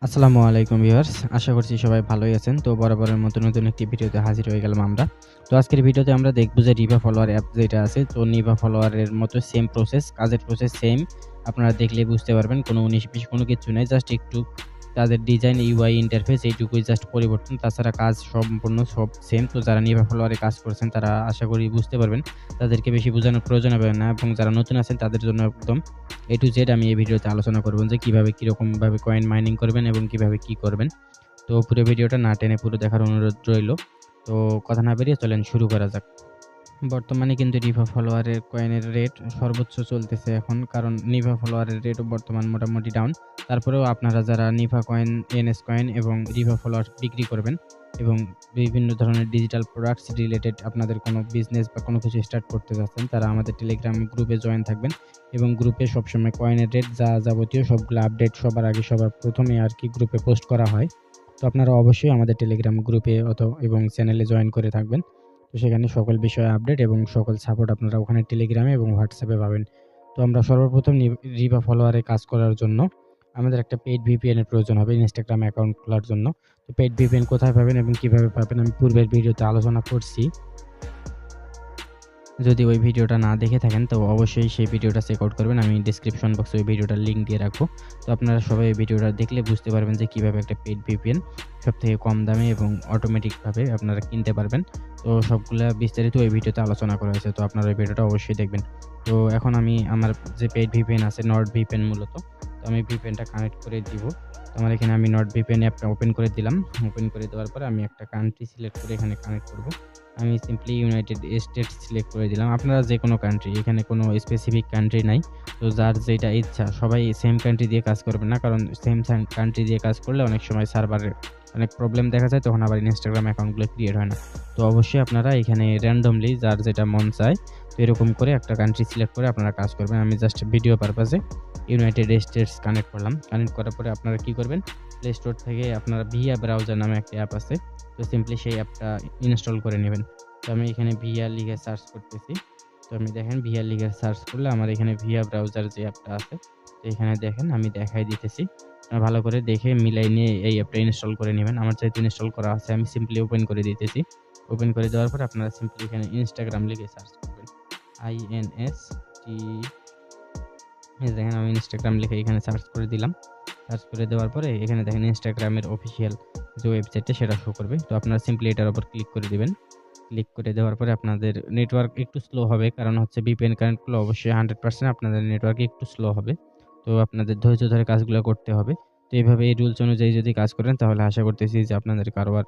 আসসালামু আলাইকুম ভিউয়ার্স। আশা করছি সবাই ভালোই আছেন। তো বরাবরের মতো নতুন একটি ভিডিওতে হাজির হয়ে গেলাম আমরা। তো আজকের ভিডিওতে আমরা দেখব যে রিভা ফলোয়ার অ্যাপ যেটা আছে, তো নিভা ফলোয়ারের মতো সেম প্রসেস, কাজের প্রসেস সেম। আপনারা দেখলেই বুঝতে পারবেন কোনো ১৯-২০ কোনো কিছু নাই। জাস্ট একটু তাদের ডিজাইন, ইউআই ইন্টারফেস এইটুকুই জাস্ট পরিবর্তন। তাছাড়া কাজ সম্পূর্ণ সব সেম। তো যারা নিভা ফলোয়ারে কাজ করছেন তারা আশা করি বুঝতে পারবেন। তাদেরকে বেশি বোঝানোর প্রয়োজন হবে না এবং যারা নতুন আছেন তাদের জন্য একদম A to Z আমি এই ভিডিওতে আলোচনা করব যে কিভাবে কিরকমভাবে কয়েন মাইনিং করবেন এবং কিভাবে কি করবেন। তো পুরো ভিডিওটা না টেনে পুরো দেখার অনুরোধ রইল। তো কথা না বাড়িয়ে চলেন শুরু করা যাক। বর্তমানে কিন্তু নিভা ফলোয়ারের কয়েনের রেট সর্বোচ্চ চলতেছে এখন, কারণ নিভা ফলোয়ারের রেটও বর্তমান মোটামুটি ডাউন। তারপরেও আপনারা যারা নিভা কয়েন, এনএস কয়েন এবং রিভা ফলোয়ার বিক্রি করবেন এবং বিভিন্ন ধরনের ডিজিটাল প্রোডাক্টস রিলেটেড আপনাদের কোনো বিজনেস বা কোনো কিছু স্টার্ট করতে যাচ্ছেন, তারা আমাদের টেলিগ্রাম গ্রুপে জয়েন থাকবেন এবং গ্রুপে সবসময় কয়েনের রেট যা যাবতীয় সবগুলো আপডেট সবার আগে সবার প্রথমে গ্রুপে পোস্ট করা হয়। তো আপনারা অবশ্যই আমাদের টেলিগ্রাম গ্রুপে এবং চ্যানেলে জয়েন করে থাকবেন। তো সেখানে সকল বিষয়ে আপডেট এবং সকল সাপোর্ট আপনারা ওখানে টেলিগ্রামে এবং হোয়াটসঅ্যাপে পাবেন। তো আমরা সর্বপ্রথম রিভা ফলোয়ারে কাজ করার জন্য আমাদের একটা পেইড ভিপিএন এর প্রয়োজন হবে ইনস্টাগ্রাম অ্যাকাউন্ট খোলার জন্য। তো পেইড ভিপিএন কোথায় পাবেন এবং কিভাবে পাবেন আমি পূর্বের ভিডিওতে আলোচনা করছি। যদি ওই ভিডিওটা না দেখে থাকেন তো অবশ্যই সেই ভিডিওটা চেক আউট করবেন। আমি ডেসক্রিপশন বক্সে ওই ভিডিওটার লিঙ্ক দিয়ে রাখবো। তো আপনারা সবাই এই ভিডিওটা দেখলে বুঝতে পারবেন যে কিভাবে একটা পেইড ভিপিএন সবথেকে কম দামে এবং অটোমেটিকভাবে আপনারা কিনতে পারবেন। তো সবগুলা বিস্তারিত ওই ভিডিওতে আলোচনা করা হয়েছে। তো আপনারা ওই ভিডিওটা অবশ্যই দেখবেন। তো এখন আমি আমার যে পেইড ভিপিএন আছে নর্ড ভিপিএন মূলত। তো আমি ভিপিএনটা কানেক্ট করে দিব। তো আমার এখানে আমি নর্ড ভিপিএন অ্যাপটা ওপেন করে দিলাম। ওপেন করে দেওয়ার পরে আমি একটা কান্ট্রি সিলেক্ট করে এখানে কানেক্ট করব। আমি সিম্পলি ইউনাইটেড স্টেটস সিলেক্ট করে দিলাম। আপনারা যেকোনো কান্ট্রি, এখানে কোনো স্পেসিফিক কান্ট্রি নাই। তো যার যেটা ইচ্ছা সবাই সেম কান্ট্রি দিয়ে কাজ করবে না, কারণ সেম কান্ট্রি দিয়ে কাজ করলে অনেক সময় সার্ভারে অনেক প্রবলেম দেখা যায়, তখন আবার ইনস্টাগ্রাম অ্যাকাউন্টগুলো ক্রিয়েট হয় না। তো অবশ্যই আপনারা এখানে র্যান্ডমলি যার যেটা মন চায় তো এরকম করে একটা কান্ট্রি সিলেক্ট করে আপনারা কাজ করবেন। আমি জাস্ট ভিডিও পারপাসে ইউনাইটেড স্টেটস কানেক্ট করলাম। কানেক্ট করার পরে আপনারা কি করবেন, প্লে স্টোর থেকে আপনারা ভিয়া ব্রাউজার নামে একটা অ্যাপ আছে, তো সিম্পলি সেই অ্যাপটা ইনস্টল করে নেবেন। তো আমি এখানে ভিয়া লিখে সার্চ করতেছি। তো আমি দেখেন ভিয়া লিখে সার্চ করলে আমার এখানে ভিয়া ব্রাউজার যে অ্যাপটা আছে, তো এখানে দেখেন আমি দেখাই দিতেছি। ভালো করে দেখে মিলাই নিয়ে এই অ্যাপটা ইনস্টল করে নেবেন। আমার যেহেতু ইনস্টল করা আছে আমি সিম্পলি ওপেন করে দিতেছি। ওপেন করে দেওয়ার পর আপনারা সিম্পলি এখানে ইনস্টাগ্রাম লিখে সার্চ করবেন। INST, এই দেখেন আমি ইনস্টাগ্রাম লিখে এখানে সার্চ করে দিলাম। সার্চ করে দেওয়ার পরে এখানে দেখেন ইনস্টাগ্রামের অফিসিয়াল যে ওয়েবসাইটটা সেটা শো করবে। তো আপনারা সিম্পলি এটার উপর ক্লিক করে দিবেন। ক্লিক করে দেওয়ার পরে আপনাদের নেটওয়ার্ক একটু স্লো হবে, কারণ হচ্ছে VPN কানেক্ট করলে অবশ্যই 100% আপনাদের নেটওয়ার্ক একটু স্লো হবে। তো আপনাদের ধৈর্য ধরে কাজগুলো করতে হবে। তো এইভাবে এই রুলস অনুযায়ী যদি কাজ করেন তাহলে আশা করতেছি যে আপনাদের কারো আর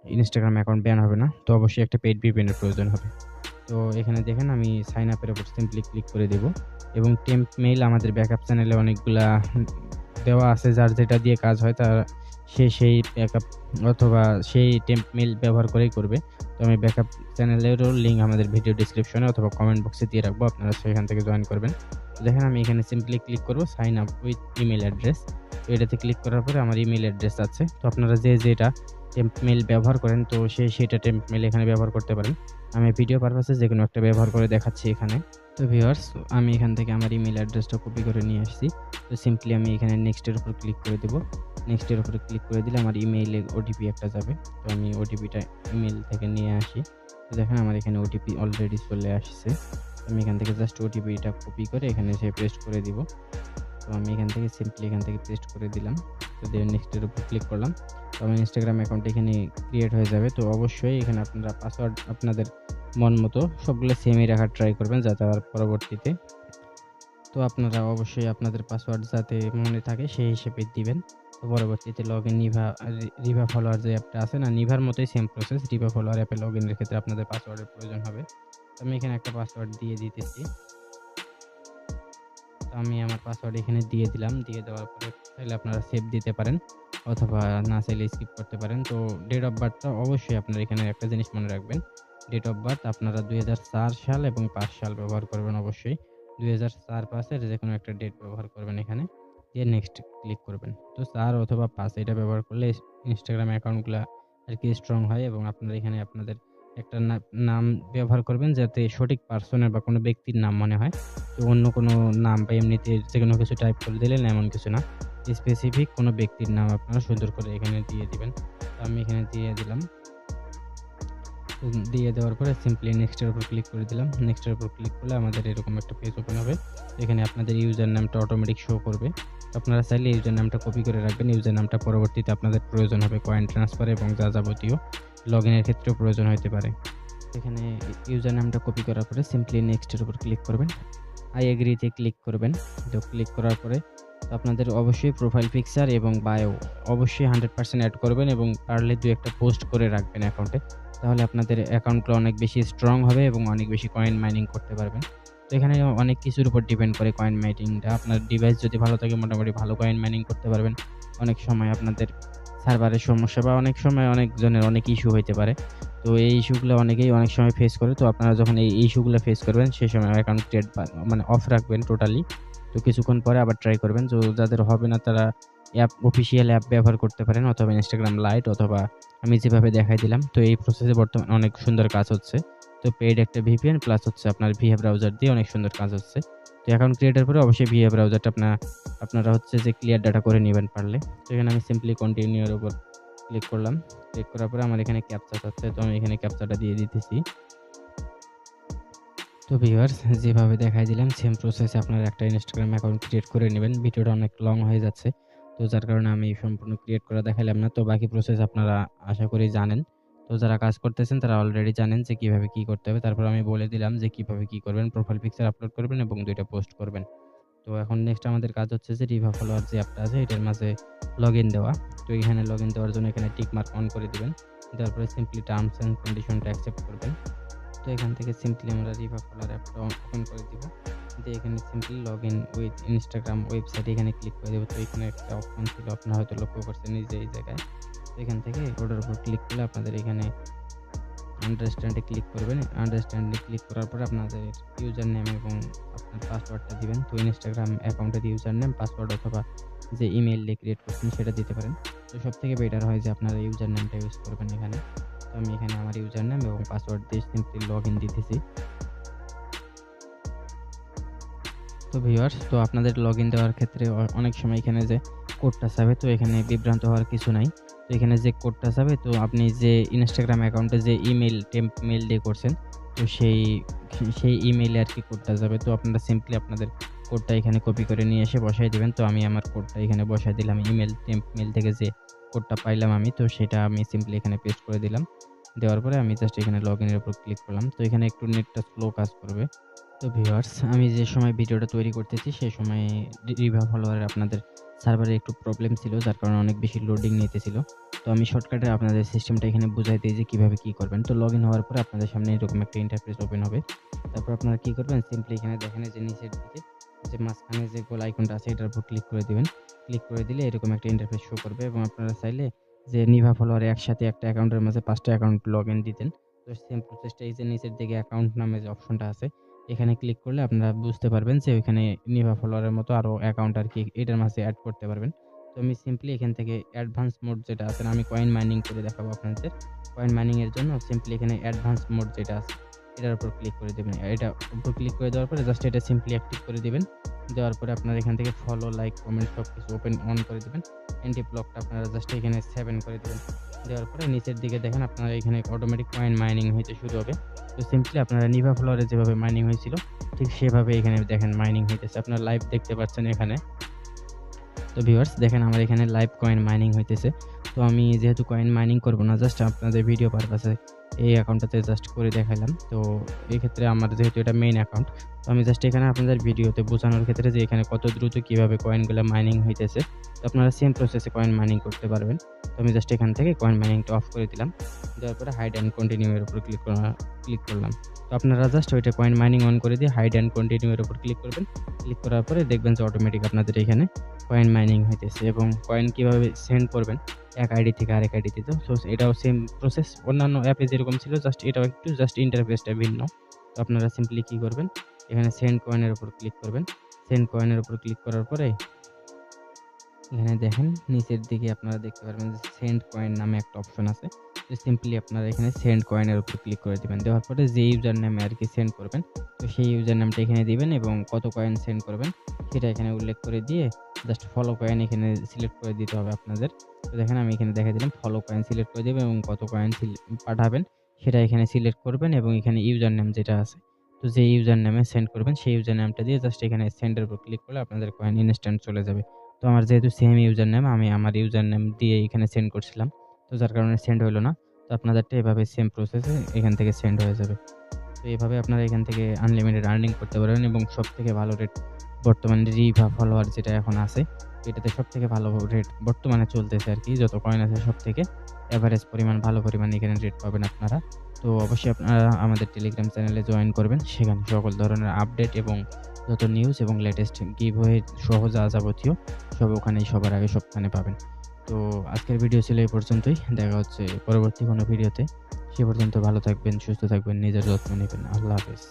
ইনস্টাগ্রাম অ্যাকাউন্ট ব্যান হবে না। তো অবশ্যই একটা পেইড VPN এর প্রয়োজন হবে। তো এখানে দেখেন আমি সাইন আপের উপর সিম্পলি ক্লিক করে দেব এবং টেম্প মেইল আমাদের ব্যাকআপ চ্যানেলে অনেকগুলা দেওয়া আছে, যার যেটা দিয়ে কাজ হয় তার সেই ব্যাকআপ অথবা সেই টেম্প মেইল ব্যবহার করেই করবে। তো আমি ব্যাকআপ চ্যানেলেরও লিঙ্ক আমাদের ভিডিও ডেসক্রিপশনে অথবা কমেন্ট বক্সে দিয়ে রাখবো, আপনারা সেখান থেকে জয়েন করবেন। তো দেখেন আমি এখানে সিম্পলি ক্লিক করব sign up with email address. তো এটাতে ক্লিক করার পরে আমার ইমেল অ্যাড্রেস আছে। তো আপনারা যে যেটা টেম্প মেইল ব্যবহার করেন তো সেটা টেম্প মেইল এখানে ব্যবহার করতে পারেন। আমি ভিডিও পারপাসে যেকোনো একটা ব্যবহার করে দেখাচ্ছি এখানে। তো ভিউয়ার্স, আমি এখান থেকে আমার ইমেল অ্যাড্রেসটা কপি করে নিয়ে আসছি। তো সিম্পলি আমি এখানে নেক্সটের উপর ক্লিক করে দেব। নেক্সটের উপরে ক্লিক করে দিলে আমার ইমেইলে ওটিপি একটা যাবে। তো আমি ওটিপিটা ইমেল থেকে নিয়ে আসি। তো দেখেন আমার এখানে ওটিপি অলরেডি চলে আসছে। আমি এখান থেকে জাস্ট ওটিপিটা কপি করে এখানে এসে পেস্ট করে দিব। তো আমি এখান থেকে সিম্পলি এখান থেকে পেস্ট করে দিলাম। তো দিয়ে নেক্সটের উপর ক্লিক করলাম। তো আমার ইনস্টাগ্রাম অ্যাকাউন্ট এখানে ক্রিয়েট হয়ে যাবে। তো অবশ্যই এখানে আপনারা পাসওয়ার্ড আপনাদের মন মতো সবগুলো সেমই রাখার ট্রাই করবেন, যাতে আবার পরবর্তীতে তো আপনারা অবশ্যই আপনাদের পাসওয়ার্ড যাতে মনে থাকে সেই হিসেবে দিবেন। তো পরবর্তীতে লগইন রিভা ফলোয়ার যে অ্যাপটা আছে না, নিভার মতোই সেম প্রসেস। রিভা ফলোয়ার অ্যাপে লগইনের ক্ষেত্রে আপনাদের পাসওয়ার্ডের প্রয়োজন হবে। তো আমি এখানে একটা পাসওয়ার্ড দিয়ে দিতেছি। তো আমি আমার পাসওয়ার্ড এখানে দিয়ে দিলাম। দিয়ে দেওয়ার পরে চাইলে আপনারা সেভ দিতে পারেন অথবা না চাইলে স্কিপ করতে পারেন। তো ডেট অফ বার্থটা অবশ্যই আপনারা এখানে একটা জিনিস মনে রাখবেন। ডেট অফ বার্থ আপনারা ২০০৪ সাল এবং ৫ সাল ব্যবহার করবেন অবশ্যই। ২০০৪-৫ এর যেকোনো একটা ডেট ব্যবহার করবেন এখানে। দিয়ে নেক্সট ক্লিক করবেন। তো ৪ অথবা ৫ এটা ব্যবহার করলে ইনস্টাগ্রাম অ্যাকাউন্টগুলা স্ট্রং হয় এবং আপনারা এখানে আপনাদের একটা নাম ব্যবহার করবেন যাতে সঠিক পার্সনের বা কোনো ব্যক্তির নাম মনে হয়। তো অন্য কোনো নাম বা এমনিতে যেকোনো কিছু টাইপ করে দিলেন এমন কিছু না। স্পেসিফিক কোনো ব্যক্তির নাম আপনারা সুন্দর করে এখানে দিয়ে দিবেন। তো আমি এখানে দিয়ে দিলাম। দিয়ে দেওয়ার পরে সিম্পলি নেক্সটের উপর ক্লিক করে দিলাম। নেক্সটের উপর ক্লিক করলে আমাদের এরকম একটা পেজ ওপেন হবে। এখানে আপনাদের ইউজার নামটা অটোমেটিক শো করবে। আপনারা চাইলে ইউজার নামটা কপি করে রাখবেন। ইউজার নামটা পরবর্তীতে আপনাদের প্রয়োজন হবে কয়েন ট্রান্সফার এবং যা যাবতীয় লগইনের ক্ষেত্রেও প্রয়োজন হতে পারে। এখানে ইউজার নামটা কপি করার পরে সিম্পলি নেক্সটের উপর ক্লিক করবেন। আই এগ্রিতে ক্লিক করবেন। তো ক্লিক করার পরে তো আপনাদের অবশ্যই প্রোফাইল পিকচার এবং বায়ো অবশ্যই 100% অ্যাড করবেন এবং পারলে 2-1টা পোস্ট করে রাখবেন অ্যাকাউন্টে। তাহলে আপনাদের অ্যাকাউন্টটা অনেক বেশি স্ট্রং হবে এবং অনেক বেশি কয়েন মাইনিং করতে পারবেন। তো এখানে অনেক কিছুর উপর ডিপেন্ড করে কয়েন মাইনিংটা। আপনার ডিভাইস যদি ভালো থাকে মোটামুটি ভালো কয়েন মাইনিং করতে পারবেন। অনেক সময় আপনাদের সার্ভারের সমস্যা বা অনেক সময় অনেকজনের অনেক ইস্যু হইতে পারে। তো এই ইস্যুগুলো অনেকেই অনেক সময় ফেস করে। তো আপনারা যখন এই ইস্যুগুলো ফেস করবেন সেই সময় অ্যাকাউন্ট ক্রিয়েট মানে অফ রাখবেন টোটালি। তো কিছুক্ষণ পরে আবার ট্রাই করবেন। তো যাদের হবে না তারা অফিসিয়াল অ্যাপ ব্যবহার করতে পারেন অথবা ইনস্টাগ্রাম লাইট অথবা আমি যেভাবে দেখাই দিলাম। তো এই প্রসেসে বর্তমানে অনেক সুন্দর কাজ হচ্ছে। তো পেইড একটা ভিপিএন প্লাস হচ্ছে আপনার ভিএ ব্রাউজার দিয়ে অনেক সুন্দর কাজ হচ্ছে। তো অ্যাকাউন্ট ক্রিয়েটের পরে অবশ্যই ভিএ ব্রাউজারটা আপনারা হচ্ছে যে ক্লিয়ার ডাটা করে নেবেন পারলে। তো এখানে আমি সিম্পলি কন্টিনিউ এর উপর ক্লিক করলাম। ক্লিক করার পরে আমার এখানে ক্যাপচা চাচ্ছে। তো আমি এখানে ক্যাপচাটা দিয়ে দিতেছি। তো ভিউয়ার্স যেভাবে দেখাই দিলাম সেম প্রসেসে আপনারা একটা ইনস্টাগ্রাম অ্যাকাউন্ট ক্রিয়েট করে নেবেন। ভিডিওটা অনেক লং হয়ে যাচ্ছে। তো যার কারণে আমি সম্পূর্ণ ক্রিয়েট করা দেখাইলাম না। তো বাকি প্রসেস আপনারা আশা করি জানেন। তো যারা কাজ করতেছেন তারা অলরেডি জানেন যে কিভাবে কি করতে হবে। তারপর আমি বলে দিলাম যে কিভাবে কি করবেন। প্রোফাইল পিকচার আপলোড করবেন এবং 2টা পোস্ট করবেন। তো এখন নেক্সট আমাদের কাজ হচ্ছে যে রিভা ফলোয়ার যে অ্যাপটা আছে এটার মাঝে লগইন দেওয়া। তো এখানে লগইন দেওয়ার জন্য এখানে টিক মার্ক অন করে দিবেন। দেওয়ার পরে সিম্পলি টার্মস এন্ড কন্ডিশনটা অ্যাকসেপ্ট করবেন। তো এখান থেকে সিম্পলি আমরা রিভা ফলোয়ার অ্যাপটা ওপেন করে দিব। দিয়ে এখানে simply login with Instagram website এখানে ক্লিক করে দেব। তো এখানে একটা অপশন ছিল আপনারা হয়তো লক্ষ্য করছেন এই জায়গায়। তো এখান থেকে ওটার উপর ক্লিক করলে আপনাদের এখানে আন্ডারস্ট্যান্ডে ক্লিক করবেন। আন্ডারস্ট্যান্ডে ক্লিক করার পরে আপনাদের ইউজার নেম এবং আপনার পাসওয়ার্ডটা দিবেন। তো ইনস্টাগ্রাম অ্যাকাউন্টের ইউজার নেম, পাসওয়ার্ড অথবা যে ইমেইল দিয়ে ক্রিয়েট করছেন সেটা দিতে পারেন। তো সবথেকে বেটার হয় যে আপনারা ইউজার নেমটা ইউজ করবেন এখানে। তো আমি এখানে আমার ইউজার নেম এবং পাসওয়ার্ড দিয়ে সিম্পলি লগইন দিতেছি। তো ভিউয়ার্স তো আপনাদের লগইন দেওয়ার ক্ষেত্রে অনেক সময় এখানে যে কোডটা চাবে তো এখানে বিভ্রান্ত হওয়ার কিছু নাই। তো এখানে যে কোডটা চাবে তো আপনি যে ইনস্টাগ্রাম অ্যাকাউন্টে যে ইমেইল মেইল দিয়ে করছেন তো সেই ইমেইলে আর কি কোডটা যাবে। তো আপনারা সিম্পলি আপনাদের কোডটা এখানে কপি করে নিয়ে এসে বসাই দিবেন। তো আমি আমার কোডটা এখানে বসাই দিলাম। মেইল থেকে যে কোডটা পাইলাম আমি তো সেটা আমি সিম্পলি এখানে পেস্ট করে দিলাম। দেওয়ার পরে আমি জাস্ট এখানে লগইনের উপর ক্লিক করলাম। তো এখানে একটু নেটটা স্লো কাজ করবে। তো ভিউয়ার্স আমি যে সময় ভিডিওটা তৈরি করতেছি সেই সময় রিভা ফলোয়ারে আপনাদের সার্ভারে একটু প্রবলেম ছিল যার কারণে অনেক বেশি লোডিং নিতেছিল। তো আমি শর্টকাটে আপনাদের সিস্টেমটা এখানে বুঝাই দিই যে কিভাবে কি করবেন। তো লগইন হওয়ার পরে আপনাদের সামনে এরকম একটা ইন্টারফেস ওপেন হবে। তারপর আপনারা কি করবেন সিম্পলি এখানে দেখেন যে নিচের দিকে যে মাঝখানে যে গোল আইকনটা আছে এটার উপর ক্লিক করে দিবেন। ক্লিক করে দিলে এরকম একটা ইন্টারফেস শো করবে এবং আপনারা চাইলে যে নিভা ফলোয়ারে একসাথে একটা অ্যাকাউন্টের মাঝে 5টা অ্যাকাউন্ট লগইন দিতেন। তো সেম প্রসেসটা এই যে নিচের দিকে অ্যাকাউন্ট নামে যে অপশনটা আছে এখানে ক্লিক করলে আপনারা বুঝতে পারবেন যে ওইখানে নিভা ফলোয়ারের মতো আরো অ্যাকাউন্ট আর কি এটার মাঝে অ্যাড করতে পারবেন। তো আমি সিম্পলি এখান থেকে অ্যাডভান্স মোড যেটা আছে আমি কয়েন মাইনিং করে দেখাবো আপনাদের। কয়েন মাইনিং এর জন্য সিম্পলি এখানে অ্যাডভান্স মোড যেটা আছে এটার উপর ক্লিক করে দিবেন। এটা উপর ক্লিক করে দেওয়ার পরে জাস্ট এটা সিম্পলি অ্যাক্টিভ করে দিবেন। দেওয়ার পরে আপনারা এখান থেকে ফলো, লাইক, কমেন্ট সবকিছু ওপেন অন করে দিবেন। এন্টি ব্লকটা আপনারা জাস্ট এখানে 7 করে দিবেন। দেওয়ার পরে নিচের দিকে দেখেন আপনারা এখানে অটোমেটিক কয়েন মাইনিং হইতে শুরু হবে। তো সিম্পলি আপনারা নিভা ফলোয়ারে যেভাবে মাইনিং হয়েছিল ঠিক সেভাবে এখানে দেখেন মাইনিং হইতেছে। আপনারা লাইভ দেখতে পাচ্ছেন এখানে। তো ভিউয়ার্স দেখেন আমার এখানে লাইভ কয়েন মাইনিং হইতেছে। তো আমি যেহেতু কয়েন মাইনিং করব না জাস্ট আপনাদের ভিডিও পারপাসে এই অ্যাকাউন্টটাতে জাস্ট করে দেখাইলাম। তো এই ক্ষেত্রে আমার যেহেতু এটা মেইন অ্যাকাউন্ট তো আমি জাস্ট এখানে আপনাদের ভিডিওতে বোঝানোর ক্ষেত্রে যে এখানে কত দ্রুত কিভাবে কয়েনগুলো মাইনিং হইতেছে তো আপনারা সেম প্রসেসে কয়েন মাইনিং করতে পারবেন। তো আমি জাস্ট এখান থেকে কয়েন মাইনিংটা অফ করে দিলাম। দেওয়ার পরে হাইড অ্যান্ড কন্টিনিউ এর উপর ক্লিক করলাম। তো আপনারা জাস্ট ওইটা কয়েন মাইনিং অন করে দিয়ে হাইড অ্যান্ড কন্টিনিউ এর উপর ক্লিক করবেন। ক্লিক করার পরে দেখবেন যে অটোমেটিক আপনাদের এখানে কয়েন মাইনিং হইতেছে এবং কয়েন কিভাবে সেন্ড করবেন এক আইডি থেকে আরেক আইডিতে। তো এটাও সেম প্রসেস অন্যান্য অ্যাপে যেরকম ছিল জাস্ট এটাও একটু জাস্ট ইন্টারফেসটা ভিন্ন। তো আপনারা সিম্পলি কি করবেন এখানে সেন্ড কয়েনের উপর ক্লিক করবেন। সেন্ড কয়েনের উপর ক্লিক করার পরে এখানে দেখেন নিচের দিকে আপনারা দেখতে পারবেন যে সেন্ড কয়েন নামে একটা অপশন আছে। তো সিম্পলি আপনারা এখানে সেন্ড কয়েনের উপর ক্লিক করে দিবেন। দেওয়ার পরে যে ইউজার নেমে আরকি সেন্ড করবেন, তো সেই ইউজার নেমটা এখানে দিবেন এবং কত কয়েন সেন্ড করবেন সেটা এখানে উল্লেখ করে দিয়ে জাস্ট ফলো কয়েন এখানে সিলেক্ট করে দিতে হবে আপনাদের। তো দেখেন আমি এখানে দেখাই দিলাম ফলো কয়েন সিলেক্ট করে দিবেন এবং কত কয়েন পাঠাবেন সেটা এখানে সিলেক্ট করবেন এবং এখানে ইউজার নেম যেটা আছে, তো যে ইউজার নেমে সেন্ড করবেন সেই ইউজার নেমটা দিয়ে জাস্ট এখানে সেন্ডের উপর ক্লিক করলে আপনাদের কয়েন ইনস্ট্যান্ট চলে যাবে। তো আমার যেহেতু সেম ইউজার নেম, আমি আমার ইউজার নেম দিয়ে এখানে সেন্ড করছিলাম, তো যার কারণে সেন্ড হইল না। তো আপনাদেরটা এভাবে সেম প্রসেসে এখান থেকে সেন্ড হয়ে যাবে। তো এভাবে আপনারা এখান থেকে আনলিমিটেড আর্নিং করতে পারবেন এবং সবথেকে ভালো রেট বর্তমানে রিভা ফলোয়ার যেটা এখন আছে, এটাতে সবথেকে ভালো রেট বর্তমানে চলতেছে আরকি। যত কয়েন আছে সবথেকে এভারেজ পরিমাণ ভালো পরিমাণ এখানে রেট পাবেন আপনারা। তো অবশ্যই আপনারা আমাদের টেলিগ্রাম চ্যানেলে জয়েন করবেন। সেখানে সকল ধরনের আপডেট এবং যত নিউজ এবং লেটেস্ট গিভওয়ে সহ যা যাবতীয় সব ওখানেই সবার আগে সবখানে পাবেন। তো আজকের ভিডিও ছিল এই পর্যন্তই। দেখা হচ্ছে পরবর্তী কোনো ভিডিওতে। সে পর্যন্ত ভালো থাকবেন, সুস্থ থাকবেন, নিজের যত্ন নিবেন। আল্লাহ হাফেজ।